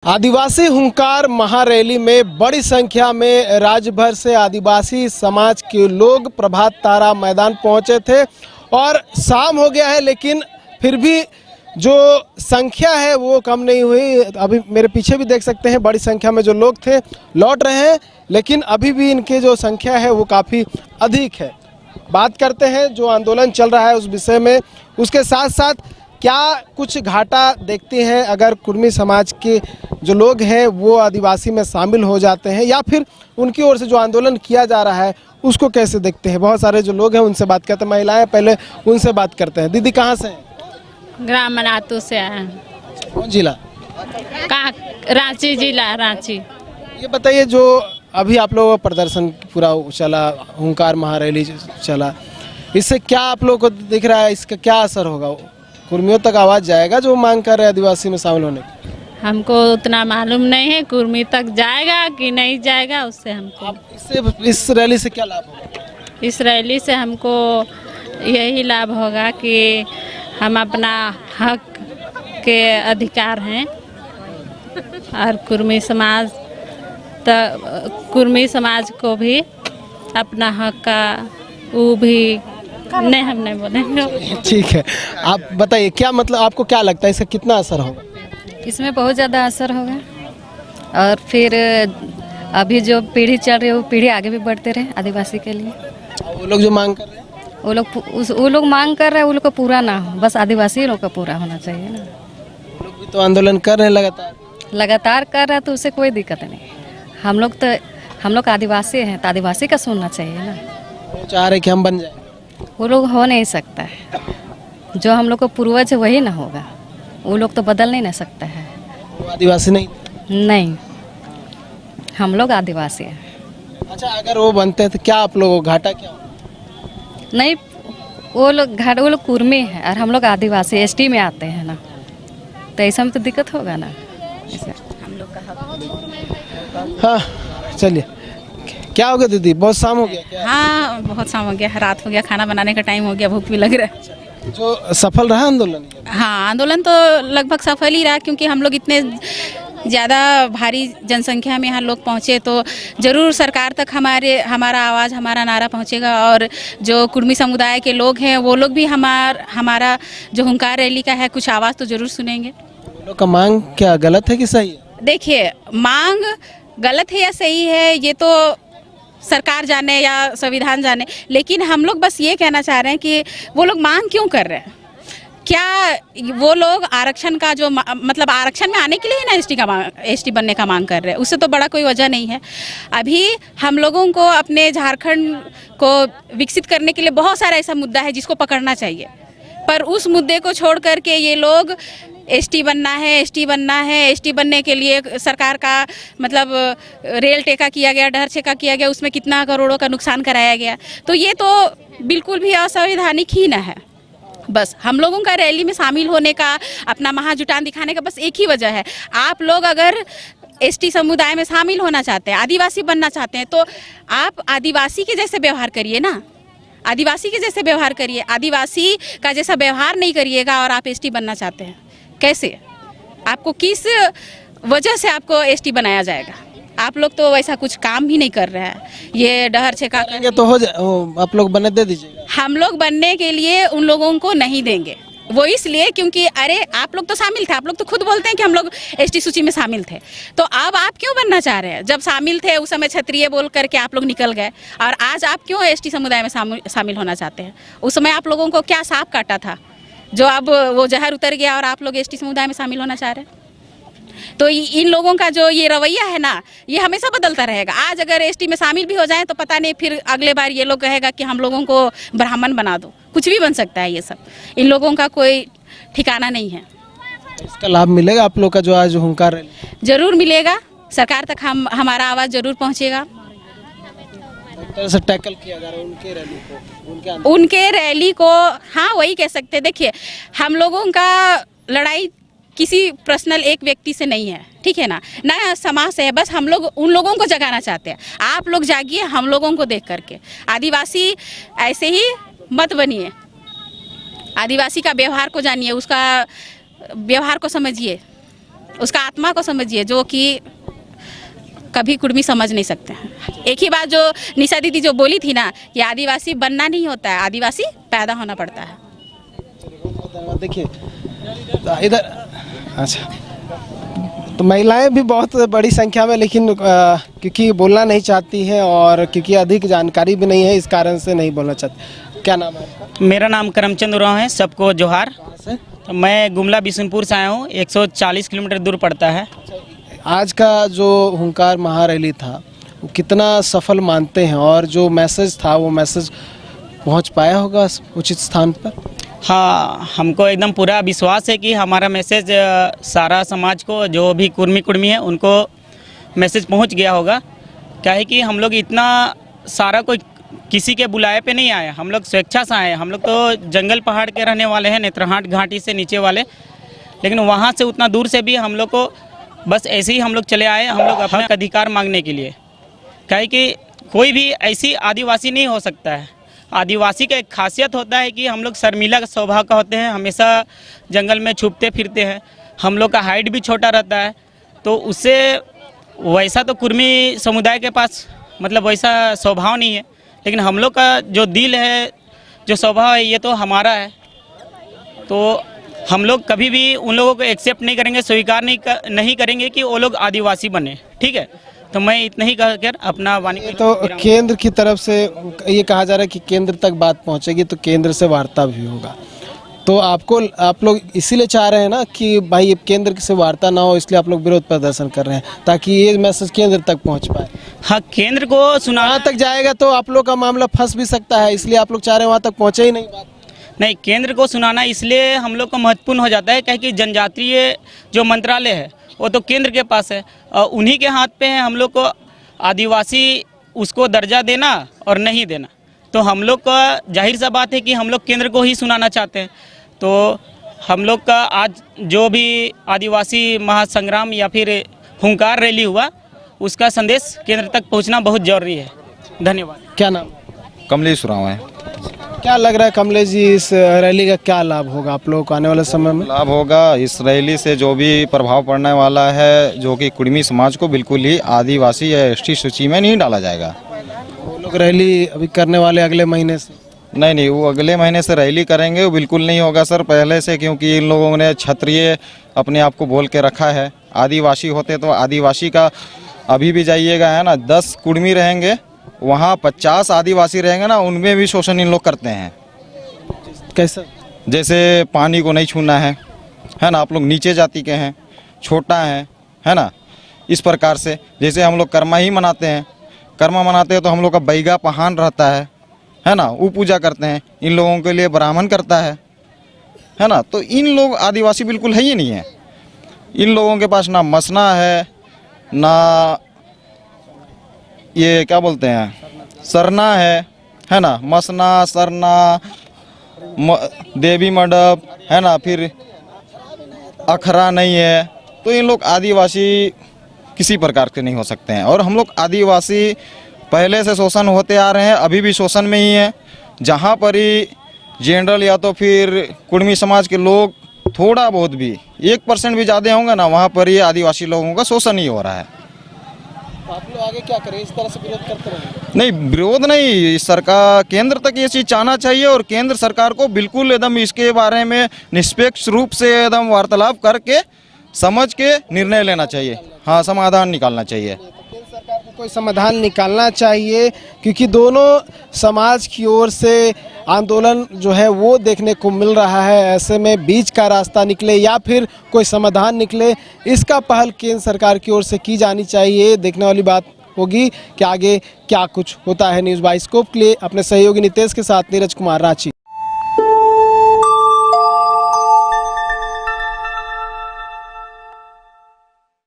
आदिवासी हुंकार महारैली में बड़ी संख्या में राज्य भर से आदिवासी समाज के लोग प्रभात तारा मैदान पहुंचे थे और शाम हो गया है, लेकिन फिर भी जो संख्या है वो कम नहीं हुई। अभी मेरे पीछे भी देख सकते हैं, बड़ी संख्या में जो लोग थे लौट रहे हैं, लेकिन अभी भी इनके जो संख्या है वो काफ़ी अधिक है। बात करते हैं जो आंदोलन चल रहा है उस विषय में, उसके साथ साथ क्या कुछ घाटा देखते हैं अगर कुर्मी समाज के जो लोग हैं वो आदिवासी में शामिल हो जाते हैं, या फिर उनकी ओर से जो आंदोलन किया जा रहा है उसको कैसे देखते हैं। बहुत सारे जो लोग हैं उनसे बात करते हैं, महिलाएं पहले उनसे बात करते हैं। दीदी कहाँ से हैं? ग्राम मनातू से आए हैं। कौन जिला? कहाँ? रांची जिला, रांची। ये बताइए, जो अभी आप लोगों का प्रदर्शन पूरा चला, हुंकार महारैली चला, इससे क्या आप लोगों को दिख रहा है, इसका क्या असर होगा? कुर्मियों तक आवाज़ जाएगा जो मांग कर रहे हैं आदिवासी में शामिल होने की? हमको उतना मालूम नहीं है कुर्मी तक जाएगा कि नहीं जाएगा, उससे हमको इससे इस रैली से क्या लाभ होगा? इस रैली से हमको यही लाभ होगा कि हम अपना हक के अधिकार हैं और कुर्मी समाज को भी अपना हक का वो भी नहीं, हम नहीं बोलेंगे। ठीक है, आप बताइए क्या मतलब, आपको क्या लगता है इसका कितना असर होगा? इसमें बहुत ज़्यादा असर होगा और फिर अभी जो पीढ़ी चल रही है वो पीढ़ी आगे भी बढ़ते रहे आदिवासी के लिए। वो लोग जो मांग कर रहे हैं, वो लोग मांग कर रहे हैं, वो लोग का पूरा ना हो, बस आदिवासी लोग का पूरा होना चाहिए ना। वो लोग भी तो आंदोलन कर रहे हैं लगातार कर रहा है, तो उससे कोई दिक्कत नहीं। हम लोग आदिवासी हैं तो आदिवासी का सुनना चाहिए ना। वो चाह रहे कि हम बन जाए, वो लोग हो नहीं सकता है। जो हम लोग को पूर्वज है वही ना होगा, वो लोग तो बदल नहीं ना सकता है। वो आदिवासी नहीं। हम लोग आदिवासी हैं। अच्छा, अगर वो बनते हैं तो क्या आप लोगों को घाटा क्या होगा? नहीं, वो लोग कुर्मी हैं और हम लोग आदिवासी एसटी में आते हैं ना, तो ऐसा में तो दिक्कत होगा ना। ऐसे हम लोग का हाँ, चलिए। क्या हो गया दीदी, बहुत शाम हो गया क्या? हाँ, बहुत शाम हो गया, रात हो गया, खाना बनाने का टाइम हो गया, भूख भी लग रहा है। जो सफल रहा आंदोलन? हाँ, आंदोलन तो लगभग सफल ही रहा, क्योंकि हम लोग इतने ज़्यादा भारी जनसंख्या में यहाँ लोग पहुँचे तो ज़रूर सरकार तक हमारा आवाज़, हमारा नारा पहुँचेगा। और जो कुर्मी समुदाय के लोग हैं वो लोग भी हमारा जो हुंकार रैली का है कुछ आवाज़ तो ज़रूर सुनेंगे। लोग का मांग क्या गलत है कि सही है? देखिए, मांग गलत है या सही है ये तो सरकार जाने या संविधान जाने, लेकिन हम लोग बस ये कहना चाह रहे हैं कि वो लोग मांग क्यों कर रहे हैं। क्या वो लोग आरक्षण का जो मतलब आरक्षण में आने के लिए ही ना एसटी बनने का मांग कर रहे हैं? उससे तो बड़ा कोई वजह नहीं है। अभी हम लोगों को अपने झारखंड को विकसित करने के लिए बहुत सारा ऐसा मुद्दा है जिसको पकड़ना चाहिए, पर उस मुद्दे को छोड़ करके ये लोग एसटी बनना है, एसटी बनने के लिए सरकार का मतलब रेल टेका किया गया, डहर छेका किया गया, उसमें कितना करोड़ों का नुकसान कराया गया। तो ये तो बिल्कुल भी असंवैधानिक ही न है। बस हम लोगों का रैली में शामिल होने का, अपना महाजुटान दिखाने का बस एक ही वजह है। आप लोग अगर एसटी समुदाय में शामिल होना चाहते हैं, आदिवासी बनना चाहते हैं, तो आप आदिवासी के जैसे व्यवहार करिए ना। आदिवासी के जैसे व्यवहार करिए। आदिवासी का जैसा व्यवहार नहीं करिएगा और आप एसटी बनना चाहते हैं, कैसे? आपको किस वजह से आपको एसटी बनाया जाएगा? आप लोग तो वैसा कुछ काम भी नहीं कर रहे हैं। ये डहर छेका तो हो जाए, आप लोग बनने दे दीजिएगा। हम लोग बनने के लिए उन लोगों को नहीं देंगे। वो इसलिए क्योंकि अरे आप लोग तो शामिल थे, आप लोग तो खुद बोलते हैं कि हम लोग एसटी सूची में शामिल थे, तो अब आप क्यों बनना चाह रहे हैं? जब शामिल थे उस समय क्षत्रिय बोल करके आप लोग निकल गए, और आज आप क्यों एसटी समुदाय में शामिल होना चाहते हैं? उस समय आप लोगों को क्या सांप काटा था जो अब वो जहर उतर गया और आप लोग एसटी समुदाय में शामिल होना चाह रहे हैं? तो इन लोगों का जो ये रवैया है ना, ये हमेशा बदलता रहेगा। आज अगर एसटी में शामिल भी हो जाएं तो पता नहीं फिर अगले बार ये लोग कहेगा कि हम लोगों को ब्राह्मण बना दो। कुछ भी बन सकता है ये सब, इन लोगों का कोई ठिकाना नहीं है। इसका लाभ मिलेगा आप लोग का जो आज हुंकार रैली? जरूर मिलेगा, सरकार तक हमारा आवाज़ जरूर पहुँचेगा। एक तरह से टैकल किया जा रहा है उनके रैली को। हाँ, वही कह सकते हैं। देखिए, हम लोगों का लड़ाई किसी पर्सनल एक व्यक्ति से नहीं है, ठीक है ना समाज से है। बस हम लोग उन लोगों को जगाना चाहते हैं। आप लोग जागिए हम लोगों को देख करके। आदिवासी ऐसे ही मत बनिए, आदिवासी का व्यवहार को जानिए, उसका व्यवहार को समझिए। उसका आत्मा को समझिए, जो कि कभी कुर्मी समझ नहीं सकते हैं। एक ही बात जो निशा दीदी जो बोली थी ना, कि आदिवासी बनना नहीं होता है, आदिवासी पैदा होना पड़ता है। देखिए इधर, अच्छा, तो महिलाएं भी बहुत बड़ी संख्या में, लेकिन क्योंकि बोलना नहीं चाहती हैं और क्योंकि अधिक जानकारी भी नहीं है, इस कारण से नहीं बोलना चाहती। क्या नाम है आपका? मेरा नाम करमचंद उरांव है। सबको जोहार। कहाँ से? तो मैं गुमला बिशुनपुर से आया हूँ। 140 किलोमीटर दूर पड़ता है। आज का जो हुंकार महारैली था वो कितना सफल मानते हैं, और जो मैसेज था वो मैसेज पहुंच पाया होगा उचित स्थान पर? हाँ, हमको एकदम पूरा विश्वास है कि हमारा मैसेज सारा समाज को, जो भी कुर्मी है, उनको मैसेज पहुंच गया होगा। क्या है कि हम लोग इतना सारा कोई किसी के बुलाए पे नहीं आए, हम लोग स्वेच्छा से आए। हम लोग तो जंगल पहाड़ के रहने वाले हैं, नेत्रहाट घाटी से नीचे वाले, लेकिन वहाँ से उतना दूर से भी हम लोग को बस ऐसे ही हम लोग चले आए। हम लोग अपना अधिकार मांगने के लिए। क्या है कि कोई भी ऐसी आदिवासी नहीं हो सकता है। आदिवासी का एक खासियत होता है कि हम लोग शर्मीला स्वभाव का होते हैं, हमेशा जंगल में छुपते फिरते हैं। हम लोग का हाइट भी छोटा रहता है, तो उससे वैसा तो कुर्मी समुदाय के पास मतलब वैसा स्वभाव नहीं है, लेकिन हम लोग का जो दिल है, जो स्वभाव है, ये तो हमारा है। तो हम लोग कभी भी उन लोगों को एक्सेप्ट नहीं करेंगे, स्वीकार नहीं करेंगे कि वो लोग आदिवासी बने। ठीक है, तो मैं इतना ही कहकर अपना वाणी। तो केंद्र की तरफ से ये कहा जा रहा है कि केंद्र तक बात पहुंचेगी तो केंद्र से वार्ता भी होगा, तो आप लोग इसीलिए चाह रहे हैं ना कि भाई ये केंद्र से वार्ता ना हो, इसलिए आप लोग विरोध प्रदर्शन कर रहे हैं ताकि ये मैसेज केंद्र तक पहुंच पाए। हाँ, केंद्र को सुना वहाँ तक जाएगा तो आप लोग का मामला फंस भी सकता है, इसलिए आप लोग चाह रहे हैं वहाँ तक पहुँचे ही नहीं बात। नहीं, केंद्र को सुनाना इसलिए हम लोग को महत्वपूर्ण हो जाता है क्योंकि जनजातीय जो मंत्रालय है वो तो केंद्र के पास है, और उन्हीं के हाथ पे है हम लोग को आदिवासी उसको दर्जा देना और नहीं देना। तो हम लोग का जाहिर सा बात है कि हम लोग केंद्र को ही सुनाना चाहते हैं। तो हम लोग का आज जो भी आदिवासी महासंग्राम या फिर हुंकार रैली हुआ, उसका संदेश केंद्र तक पहुंचना बहुत जरूरी है। धन्यवाद। क्या नाम? कमलेश उरांव है। क्या लग रहा है कमलेश जी, इस रैली का क्या लाभ होगा आप लोगों को आने वाले समय में? लाभ होगा, इस रैली से जो भी प्रभाव पड़ने वाला है, जो कि कुर्मी समाज को बिल्कुल ही आदिवासी या एसटी सूची में नहीं डाला जाएगा। वो लोग रैली अभी करने वाले अगले महीने से? नहीं, वो अगले महीने से रैली करेंगे, वो बिल्कुल नहीं होगा सर पहले से, क्योंकि इन लोगों ने क्षत्रिय अपने आप को बोल के रखा है। आदिवासी होते तो आदिवासी का अभी भी जाइएगा है ना, 10 कुर्मी रहेंगे, वहाँ 50 आदिवासी रहेंगे ना, उनमें भी शोषण इन लोग करते हैं। कैसा? जैसे पानी को नहीं छूना है ना, आप लोग नीचे जाति के हैं, छोटा है ना, इस प्रकार से। जैसे हम लोग कर्मा ही मनाते हैं, कर्मा मनाते हैं तो हम लोग का बैगा पहान रहता है ना, वो पूजा करते हैं। इन लोगों के लिए ब्राह्मण करता है ना, तो इन लोग आदिवासी बिल्कुल है ही नहीं है। इन लोगों के पास ना मसना है, ना ये क्या बोलते हैं सरना है ना, मसना सरना देवी मंडप है ना, फिर अखरा नहीं है। तो इन लोग आदिवासी किसी प्रकार के नहीं हो सकते हैं। और हम लोग आदिवासी पहले से शोषण होते आ रहे हैं, अभी भी शोषण में ही है। जहाँ पर ही जनरल या तो फिर कुर्मी समाज के लोग थोड़ा बहुत भी 1% भी ज़्यादा होंगे ना, वहाँ पर ही आदिवासी लोगों का शोषण ही हो रहा है। आप लोग आगे क्या करें? इस तरह से विरोध करते रहेंगे? नहीं, विरोध नहीं, सरकार केंद्र तक ये चीज़ चाहना चाहिए, और केंद्र सरकार को बिल्कुल एकदम इसके बारे में निष्पक्ष रूप से एकदम वार्तालाप करके समझ के निर्णय लेना चाहिए। हाँ, समाधान निकालना चाहिए। केंद्र सरकार को कोई समाधान निकालना चाहिए, क्योंकि दोनों समाज की ओर से आंदोलन जो है वो देखने को मिल रहा है। ऐसे में बीच का रास्ता निकले या फिर कोई समाधान निकले, इसका पहल केंद्र सरकार की ओर से की जानी चाहिए। देखने वाली बात होगी कि आगे क्या कुछ होता है। न्यूज़ बाइस्कोप के लिए अपने सहयोगी नितेश के साथ नीरज कुमार, रांची।